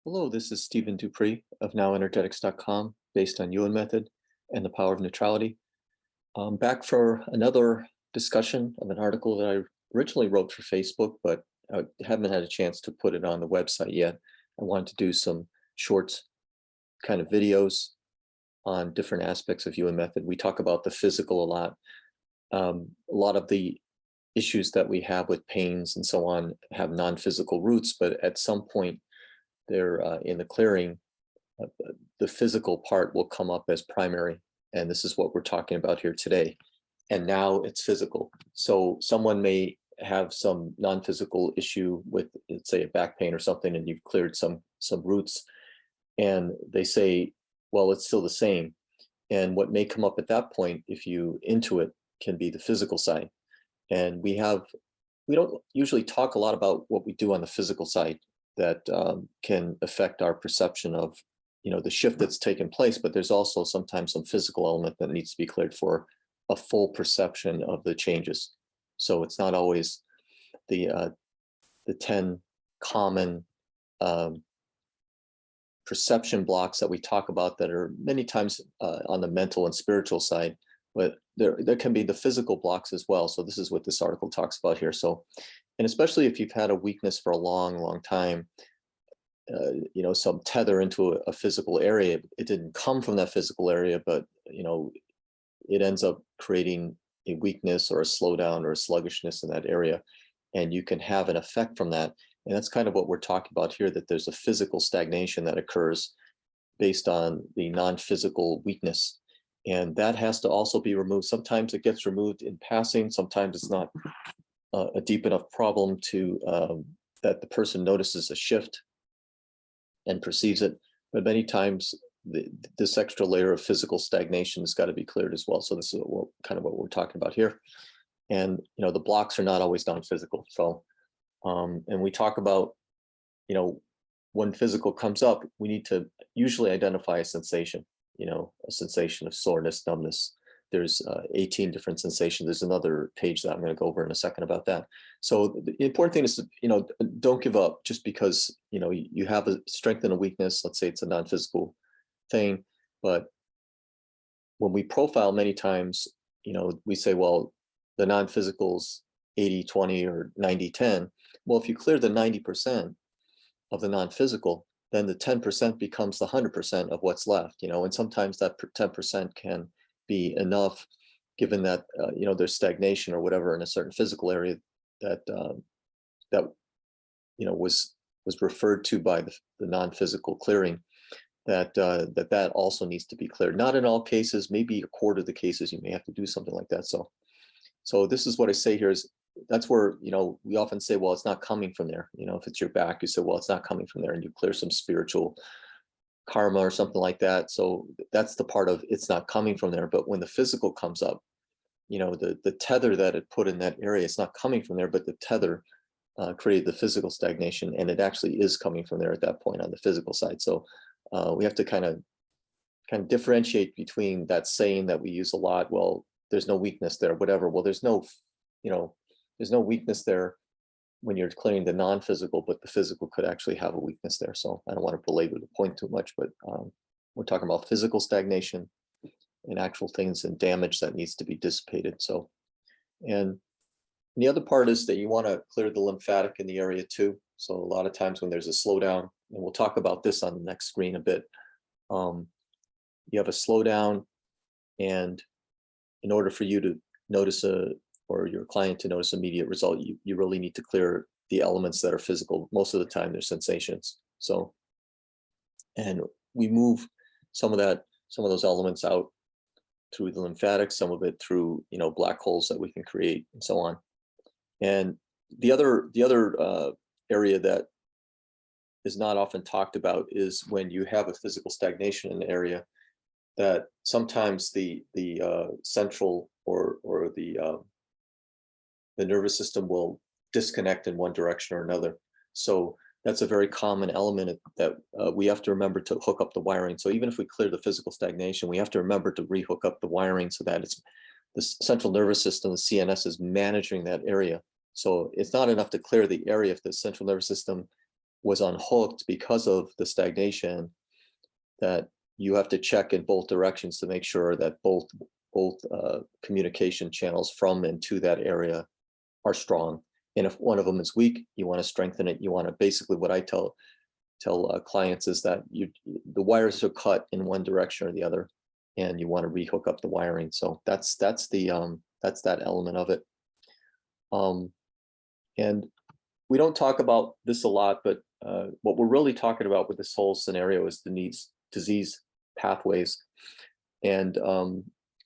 Hello, this is Stephen Dupree of NowEnergetics.com, based on YUEN Method and the power of neutrality. I'm back for another discussion of an article that I originally wrote for Facebook, but I haven't had a chance to put it on the website yet. I wanted to do some short kind of videos on different aspects of YUEN Method. We talk about the physical a lot. A lot of the issues that we have with pains and so on have non-physical roots, but at some point they're in the clearing, uh, the physical part will come up as primary. And this is what we're talking about here today. And now it's physical. So someone may have some non-physical issue with, let's say, a back pain or something, and you've cleared some roots, and they say, well, it's still the same. And what may come up at that point, if you intuit, can be the physical side. And we don't usually talk a lot about what we do on the physical side that can affect our perception of, the shift that's taken place, but there's also sometimes some physical element that needs to be cleared for a full perception of the changes. So it's not always the 10 common perception blocks that we talk about that are many times on the mental and spiritual side, but there can be the physical blocks as well. So this is what this article talks about here. So, and especially if you've had a weakness for a long time, some tether into a physical area, it didn't come from that physical area, but, it ends up creating a weakness or a slowdown or a sluggishness in that area. And you can have an effect from that. And that's kind of what we're talking about here, that there's a physical stagnation that occurs based on the non-physical weakness. And that has to also be removed. Sometimes it gets removed in passing. Sometimes it's not a deep enough problem to that the person notices a shift and perceives it. But many times this extra layer of physical stagnation has got to be cleared as well. So this is kind of what we're talking about here. And the blocks are not always non-physical. So and we talk about, when physical comes up, we need to usually identify a sensation, a sensation of soreness, numbness. There's 18 different sensations. There's another page that I'm going to go over in a second about that. So the important thing is to, don't give up just because, you have a strength and a weakness. Let's say it's a non-physical thing. But when we profile many times, we say, well, the non-physical's 80-20 or 90-10. Well, if you clear the 90% of the non-physical, then the 10% becomes the 100% of what's left, and sometimes that 10% can be enough, given that, there's stagnation or whatever in a certain physical area that, was referred to by the non-physical clearing, that also needs to be cleared. Not in all cases, maybe a quarter of the cases you may have to do something like that. So this is what I say here is, that's where, we often say, well, it's not coming from there. If it's your back, you say, well, it's not coming from there, and you clear some spiritual karma or something like that. So that's the part of it's not coming from there. But when the physical comes up, the tether that it put in that area, it's not coming from there, but the tether created the physical stagnation, and it actually is coming from there at that point on the physical side. So we have to kind of differentiate between that saying that we use a lot. Well, there's no weakness there, whatever. Well, there's no weakness there when you're clearing the non-physical, but the physical could actually have a weakness there. So I don't want to belabor the point too much, but we're talking about physical stagnation and actual things and damage that needs to be dissipated. So, and the other part is that you want to clear the lymphatic in the area too. So a lot of times when there's a slowdown, and we'll talk about this on the next screen a bit, you have a slowdown, and in order for you to notice or your client to notice immediate result, you really need to clear the elements that are physical. Most of the time they're sensations. So, and we move some of those elements out through the lymphatic, some of it through, black holes that we can create and so on. And the other area that is not often talked about is when you have a physical stagnation in the area, that sometimes the central or the nervous system will disconnect in one direction or another. So that's a very common element that we have to remember to hook up the wiring. So even if we clear the physical stagnation, we have to remember to rehook up the wiring so that it's the central nervous system, the CNS, is managing that area. So it's not enough to clear the area if the central nervous system was unhooked because of the stagnation, that you have to check in both directions to make sure that both communication channels from and to that area are strong. And if one of them is weak, you want to strengthen it. You want to, basically what I tell clients is that the wires are cut in one direction or the other, and you want to rehook up the wiring. So that's that element of it. And we don't talk about this a lot, but what we're really talking about with this whole scenario is the disease pathways. And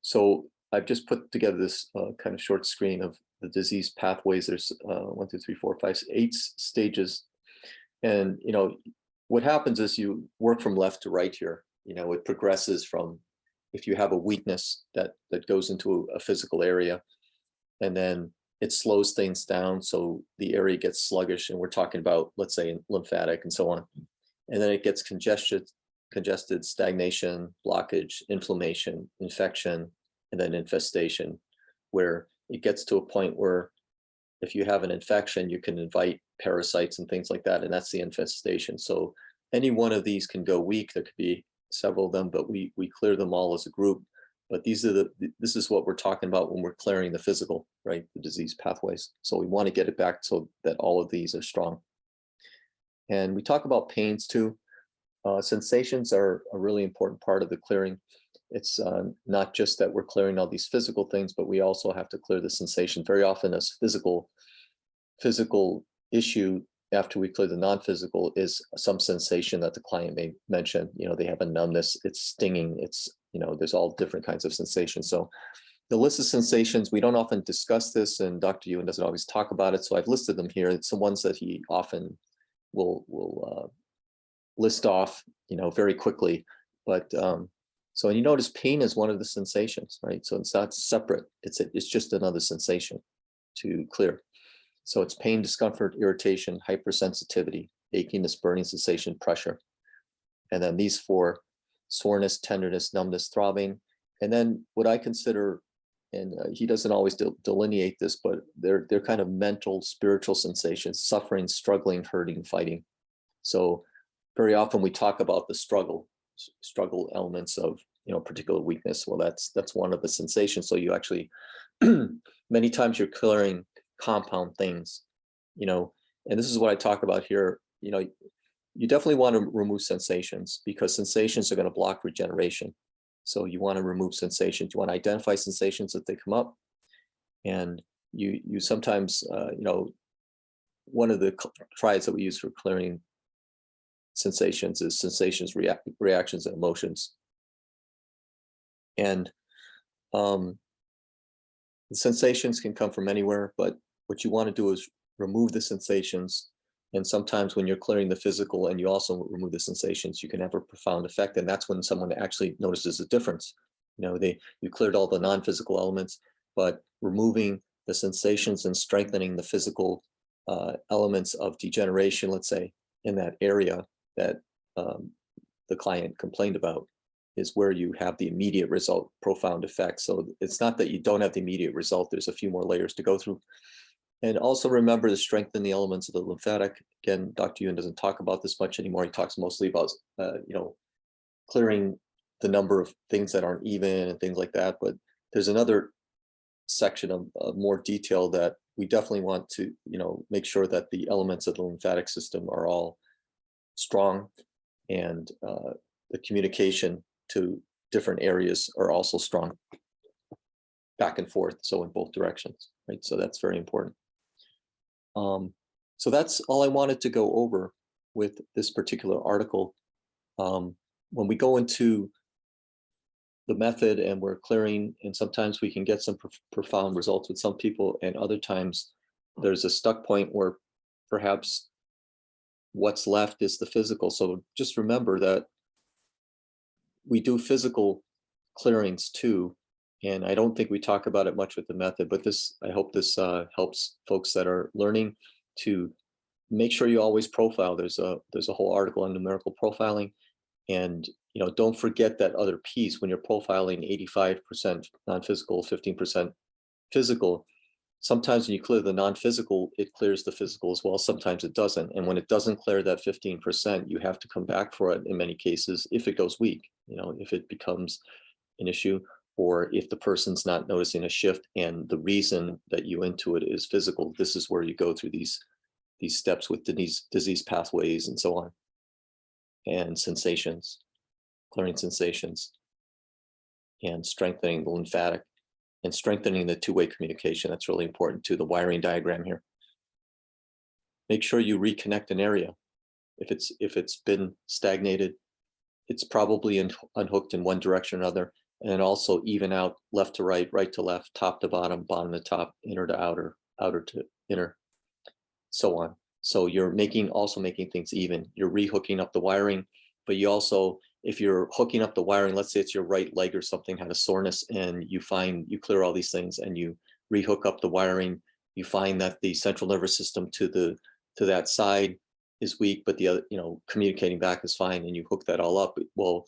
so I've just put together this kind of short screen of the disease pathways. There's 1, 2, 3, 4, 5, 8 stages. And, what happens is you work from left to right here. It progresses from, if you have a weakness that goes into a physical area, and then it slows things down. So the area gets sluggish, and we're talking about, let's say, lymphatic and so on. And then it gets congested, stagnation, blockage, inflammation, infection, and then infestation, where it gets to a point where if you have an infection, you can invite parasites and things like that, and that's the infestation. So any one of these can go weak. There could be several of them, but we clear them all as a group. But this is what we're talking about when we're clearing the physical, right? The disease pathways. So we want to get it back so that all of these are strong. And we talk about pains too. Sensations are a really important part of the clearing. It's not just that we're clearing all these physical things, but we also have to clear the sensation. Very often, a physical issue after we clear the non-physical is some sensation that the client may mention. They have a numbness, it's stinging, it's, there's all different kinds of sensations. So the list of sensations, we don't often discuss this, and Dr. Yuen doesn't always talk about it. So I've listed them here. It's the ones that he often will list off, very quickly. But so, and you notice pain is one of the sensations, right? So it's not separate. It's just another sensation to clear. So it's pain, discomfort, irritation, hypersensitivity, achiness, burning sensation, pressure. And then these 4: soreness, tenderness, numbness, throbbing. And then what I consider, and he doesn't always delineate this, but they're kind of mental, spiritual sensations: suffering, struggling, hurting, fighting. So very often we talk about the struggle elements of, particular weakness. Well, that's one of the sensations. So you actually, many times you're clearing compound things, and this is what I talk about here. You definitely want to remove sensations, because sensations are going to block regeneration. So you want to remove sensations. You want to identify sensations that they come up, and you sometimes, one of the triads that we use for clearing sensations is sensations, reactions, and emotions. And the sensations can come from anywhere, but what you want to do is remove the sensations. And sometimes when you're clearing the physical and you also remove the sensations, you can have a profound effect. And that's when someone actually notices a difference. You cleared all the non-physical elements, but removing the sensations and strengthening the physical elements of degeneration, let's say, in that area that the client complained about, is where you have the immediate result, profound effect. So it's not that you don't have the immediate result. There's a few more layers to go through. And also remember to strengthen the elements of the lymphatic. Again, Dr. Yuen doesn't talk about this much anymore. He talks mostly about, clearing the number of things that aren't even and things like that. But there's another section of more detail that we definitely want to, make sure that the elements of the lymphatic system are all strong, and the communication to different areas are also strong, back and forth, so in both directions, right? So that's very important. So that's all I wanted to go over with this particular article. When we go into the method and we're clearing, and sometimes we can get some profound results with some people, and other times there's a stuck point where perhaps what's left is the physical. So just remember that we do physical clearings too. And I don't think we talk about it much with the method, but I hope this helps folks that are learning to make sure you always profile. There's a whole article on numerical profiling, and don't forget that other piece when you're profiling: 85% non-physical, 15% physical. Sometimes when you clear the non-physical, it clears the physical as well. Sometimes it doesn't. And when it doesn't clear that 15%, you have to come back for it in many cases if it goes weak, if it becomes an issue, or if the person's not noticing a shift and the reason that you intuit is physical. This is where you go through these steps with disease pathways and so on, and sensations, clearing sensations, and strengthening the lymphatic, and strengthening the two-way communication. That's really important too, the wiring diagram here. Make sure you reconnect an area. If it's been stagnated, it's probably unhooked in one direction or another, and then also even out left to right, right to left, top to bottom, bottom to top, inner to outer, outer to inner, so on. So you're also making things even. You're rehooking up the wiring, but you also, if you're hooking up the wiring, let's say it's your right leg or something had a soreness, and you clear all these things and you rehook up the wiring, you find that the central nervous system to that side is weak, but the other, communicating back is fine, and you hook that all up. Well,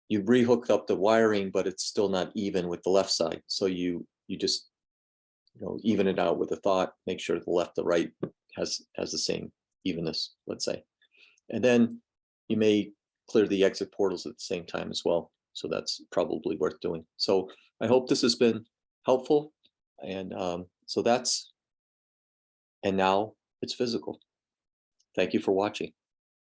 you rehooked up the wiring, but it's still not even with the left side. So you just, even it out with a thought, make sure the left, the right has the same evenness, let's say. And then you may clear the exit portals at the same time as well. So that's probably worth doing. So I hope this has been helpful. And and now it's physical. Thank you for watching.